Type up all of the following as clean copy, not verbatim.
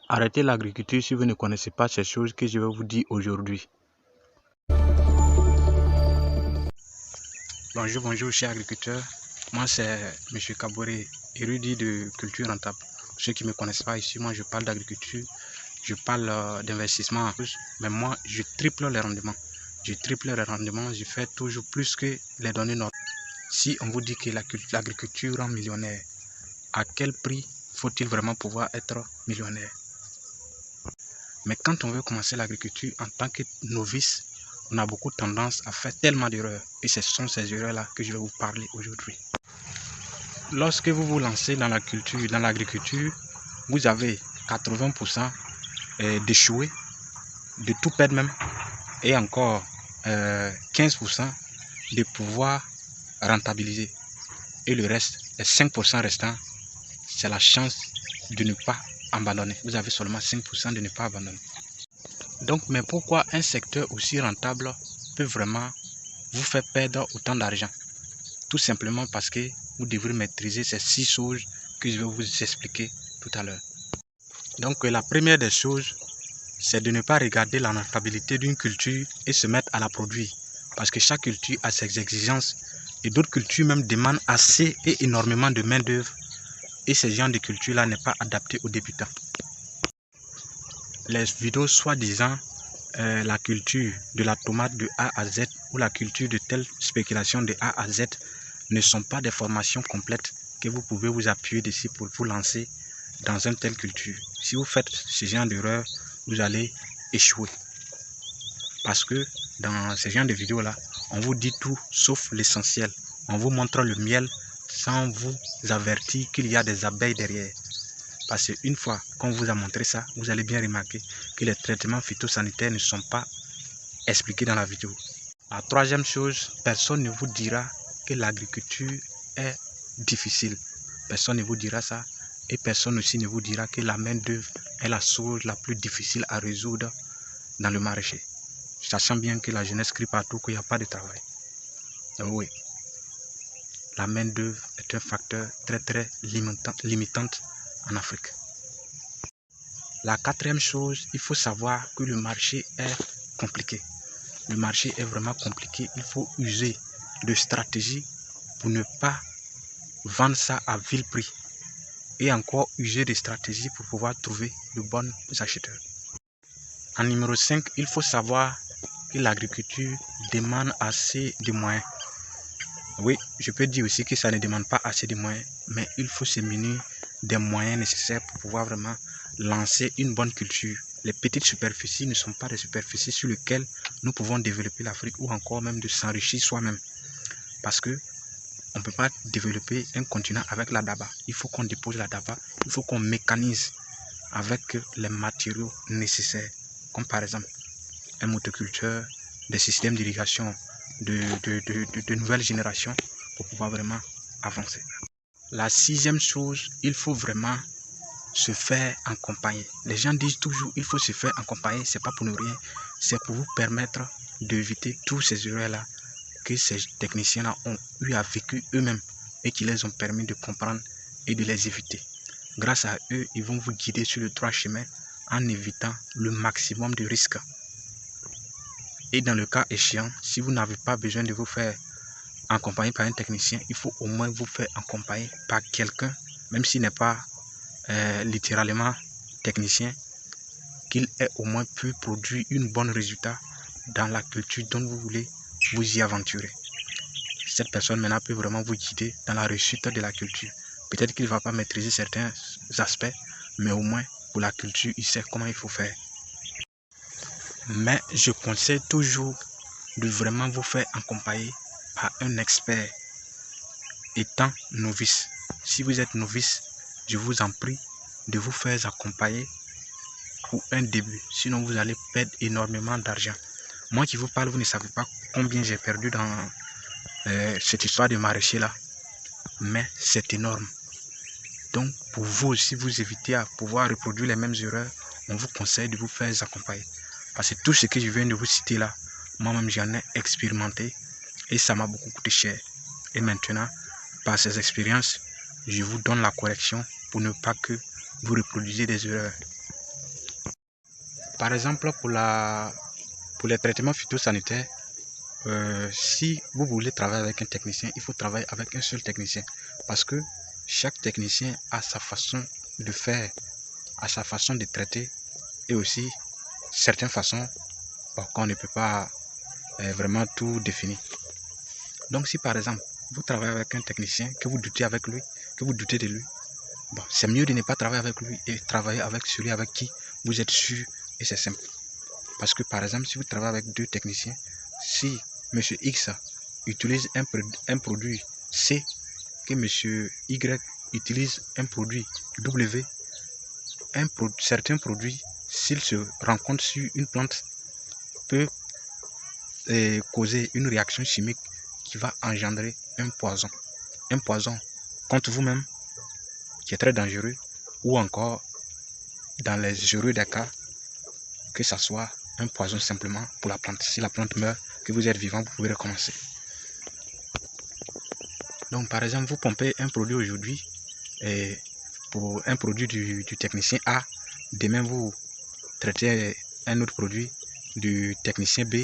Arrêtez l'agriculture si vous ne connaissez pas ces choses que je vais vous dire aujourd'hui. Bonjour chers agriculteurs. Moi c'est M. Kaboré, érudit de culture rentable. Pour ceux qui ne me connaissent pas ici, moi je parle d'agriculture, je parle d'investissement. Mais moi je triple les rendements. Je fais toujours plus que les données normales. Si on vous dit que l'agriculture rend millionnaire, à quel prix faut-il vraiment pouvoir être millionnaire? Mais quand on veut commencer l'agriculture en tant que novice, on a beaucoup tendance à faire tellement d'erreurs. Et ce sont ces erreurs-là que je vais vous parler aujourd'hui. Lorsque vous vous lancez dans l'agriculture, vous avez 80% d'échouer, de tout perdre même, et encore 15% de pouvoir rentabiliser. Et le reste, les 5% restants, c'est la chance de ne pas abandonner. Vous avez seulement 5% de ne pas abandonner. Donc, mais pourquoi un secteur aussi rentable peut vraiment vous faire perdre autant d'argent? Tout simplement parce que vous devrez maîtriser ces 6 choses que je vais vous expliquer tout à l'heure. Donc, la première des choses, c'est de ne pas regarder la rentabilité d'une culture et se mettre à la produire. Parce que chaque culture a ses exigences et d'autres cultures même demandent assez et énormément de main-d'œuvre. Et ce genre de culture-là n'est pas adapté aux débutants. Les vidéos soi-disant la culture de la tomate de A à Z ou la culture de telle spéculation de A à Z ne sont pas des formations complètes que vous pouvez vous appuyer dessus pour vous lancer dans une telle culture. Si vous faites ce genre d'erreur, vous allez échouer. Parce que dans ce genre de vidéos là, on vous dit tout sauf l'essentiel. On vous montre le miel sans vous avertir qu'il y a des abeilles derrière. Parce qu'une fois qu'on vous a montré ça, vous allez bien remarquer que les traitements phytosanitaires ne sont pas expliqués dans la vidéo. La troisième chose, personne ne vous dira que l'agriculture est difficile. Personne ne vous dira ça. Et personne aussi ne vous dira que la main-d'œuvre est la chose la plus difficile à résoudre dans le marché. Sachant bien que la jeunesse crie partout qu'il n'y a pas de travail. Donc oui, la main-d'œuvre est un facteur très limitant en Afrique. La quatrième chose, il faut savoir que le marché est compliqué. Le marché est vraiment compliqué. Il faut user de stratégies pour ne pas vendre ça à vil prix. Et encore user de stratégies pour pouvoir trouver de bons acheteurs. En numéro 5, il faut savoir que l'agriculture demande assez de moyens. Oui, je peux dire aussi que ça ne demande pas assez de moyens, mais il faut se munir des moyens nécessaires pour pouvoir vraiment lancer une bonne culture. Les petites superficies ne sont pas des superficies sur lesquelles nous pouvons développer l'Afrique ou encore même de s'enrichir soi-même. Parce que on ne peut pas développer un continent avec la daba. Il faut qu'on dépose la daba, il faut qu'on mécanise avec les matériaux nécessaires, comme par exemple un motoculteur, des systèmes d'irrigation de nouvelle génération pour pouvoir vraiment avancer. La sixième chose, il faut vraiment se faire accompagner. Les gens disent toujours il faut se faire accompagner, c'est pas pour ne rien, c'est pour vous permettre d'éviter tous ces erreurs-là que ces techniciens-là ont eu à vécu eux-mêmes et qui les ont permis de comprendre et de les éviter. Grâce à eux, ils vont vous guider sur le droit chemin en évitant le maximum de risques. Et dans le cas échéant, si vous n'avez pas besoin de vous faire accompagner par un technicien, il faut au moins vous faire accompagner par quelqu'un, même s'il n'est pas littéralement technicien, qu'il ait au moins pu produire un bon résultat dans la culture dont vous voulez vous y aventurer. Cette personne maintenant peut vraiment vous guider dans la réussite de la culture. Peut-être qu'il ne va pas maîtriser certains aspects, mais au moins pour la culture, il sait comment il faut faire. Mais je conseille toujours de vraiment vous faire accompagner par un expert étant novice. Si vous êtes novice, je vous en prie de vous faire accompagner pour un début. Sinon, vous allez perdre énormément d'argent. Moi qui vous parle, vous ne savez pas combien j'ai perdu dans cette histoire de maraîcher là. Mais c'est énorme. Donc, pour vous aussi, vous éviter à pouvoir reproduire les mêmes erreurs, on vous conseille de vous faire accompagner. Parce que tout ce que je viens de vous citer là, moi-même j'en ai expérimenté et ça m'a beaucoup coûté cher. Et maintenant, par ces expériences, je vous donne la correction pour ne pas que vous reproduisiez des erreurs. Par exemple, pour les traitements phytosanitaires, si vous voulez travailler avec un technicien, il faut travailler avec un seul technicien. Parce que chaque technicien a sa façon de faire, a sa façon de traiter et aussi certaines façons qu'on ne peut pas vraiment tout définir. Donc si par exemple, vous travaillez avec un technicien, que vous doutez avec lui, que vous doutez de lui, bon, c'est mieux de ne pas travailler avec lui et travailler avec celui avec qui vous êtes sûr et c'est simple. Parce que par exemple, si vous travaillez avec deux techniciens, si M. X utilise un produit C, que M. Y utilise un produit W, certains produits, s'ils se rencontrent sur une plante, peut causer une réaction chimique qui va engendrer un poison. Un poison contre vous-même, qui est très dangereux, ou encore, dans les heureux des cas, que ce soit un poison simplement pour la plante. Si la plante meurt, que vous êtes vivant, vous pouvez recommencer. Donc par exemple, vous pompez un produit aujourd'hui, et pour un produit du technicien A, demain vous traitez un autre produit du technicien B,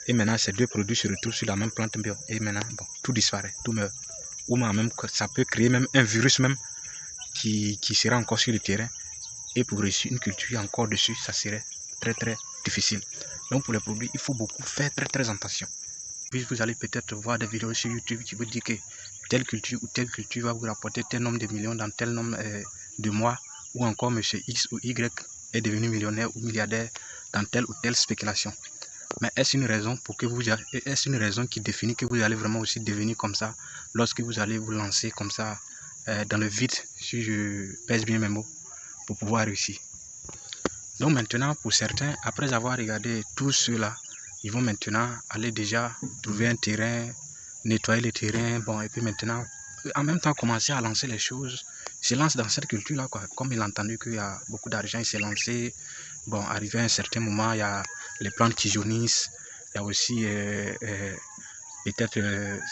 et maintenant ces deux produits se retrouvent sur la même plante, et maintenant bon, tout disparaît, tout meurt. Ou même ça peut créer même un virus même qui sera encore sur le terrain, et pour réussir une culture encore dessus, ça serait très difficile. Donc pour les produits, il faut beaucoup faire très attention. Puis vous allez peut-être voir des vidéos sur YouTube qui vous disent que telle culture ou telle culture va vous rapporter tel nombre de millions dans tel nombre de mois, ou encore monsieur X ou Y est devenu millionnaire ou milliardaire dans telle ou telle spéculation. Mais est-ce une raison une raison qui définit que vous allez vraiment aussi devenir comme ça lorsque vous allez vous lancer comme ça dans le vide, si je pèse bien mes mots, pour pouvoir réussir? Donc maintenant, pour certains, après avoir regardé tout cela, ils vont maintenant aller déjà trouver un terrain, nettoyer le terrain, bon, et puis maintenant, en même temps, commencer à lancer les choses. Il se lance dans cette culture-là, quoi. Comme il a entendu qu'il y a beaucoup d'argent, il s'est lancé. Bon, arrivé à un certain moment, il y a les plantes qui jaunissent. Il y a aussi, peut-être,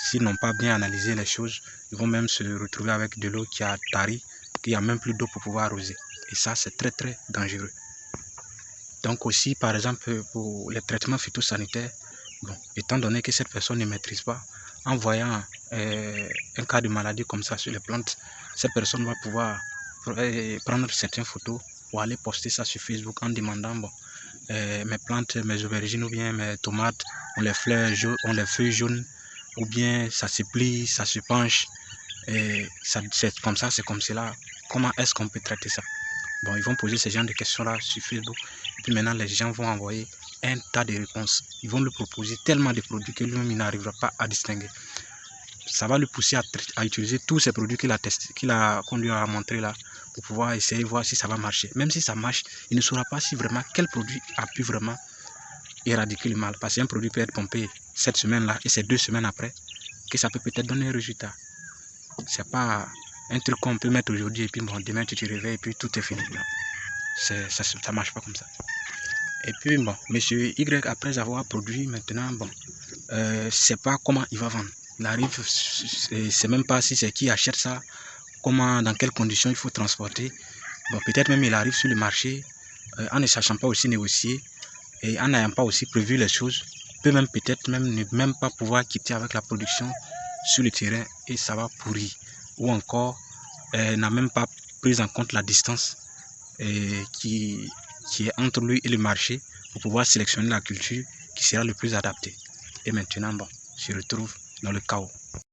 s'ils n'ont pas bien analysé les choses, ils vont même se retrouver avec de l'eau qui a tari, qu'il n'y a même plus d'eau pour pouvoir arroser. Et ça, c'est très dangereux. Donc aussi, par exemple, pour les traitements phytosanitaires, bon, étant donné que cette personne ne maîtrise pas, en voyant un cas de maladie comme ça sur les plantes, cette personne va pouvoir prendre certaines photos ou aller poster ça sur Facebook en demandant, bon, mes plantes, mes aubergines ou bien mes tomates ont les feuilles jaunes, ou bien ça se plie, ça se penche, et c'est comme ça, c'est comme cela. Comment est-ce qu'on peut traiter ça? Bon, ils vont poser ce genre de questions-là sur Facebook. Et puis maintenant, les gens vont envoyer un tas de réponses. Ils vont lui proposer tellement de produits que lui-même, il n'arrivera pas à distinguer. Ça va lui pousser à utiliser tous ces produits qu'on lui a montré là, pour pouvoir essayer de voir si ça va marcher. Même si ça marche, il ne saura pas si vraiment quel produit a pu vraiment éradiquer le mal. Parce qu'un produit peut être pompé cette semaine-là et c'est 2 semaines après que ça peut peut-être donner un résultat. C'est pas un truc qu'on peut mettre aujourd'hui et puis bon, demain tu te réveilles et puis tout est fini. Ça marche pas comme ça. Et puis bon, monsieur Y, après avoir produit maintenant, bon, c'est pas comment il va vendre. Il arrive, c'est même pas si c'est qui achète ça, comment, dans quelles conditions il faut transporter. Bon, peut-être même il arrive sur le marché en ne sachant pas aussi négocier et en n'ayant pas aussi prévu les choses, peut même peut-être ne même pas pouvoir quitter avec la production sur le terrain et ça va pourrir. Ou encore n'a même pas pris en compte la distance qui est entre lui et le marché pour pouvoir sélectionner la culture qui sera le plus adaptée. Et maintenant, bon, se retrouve dans le chaos.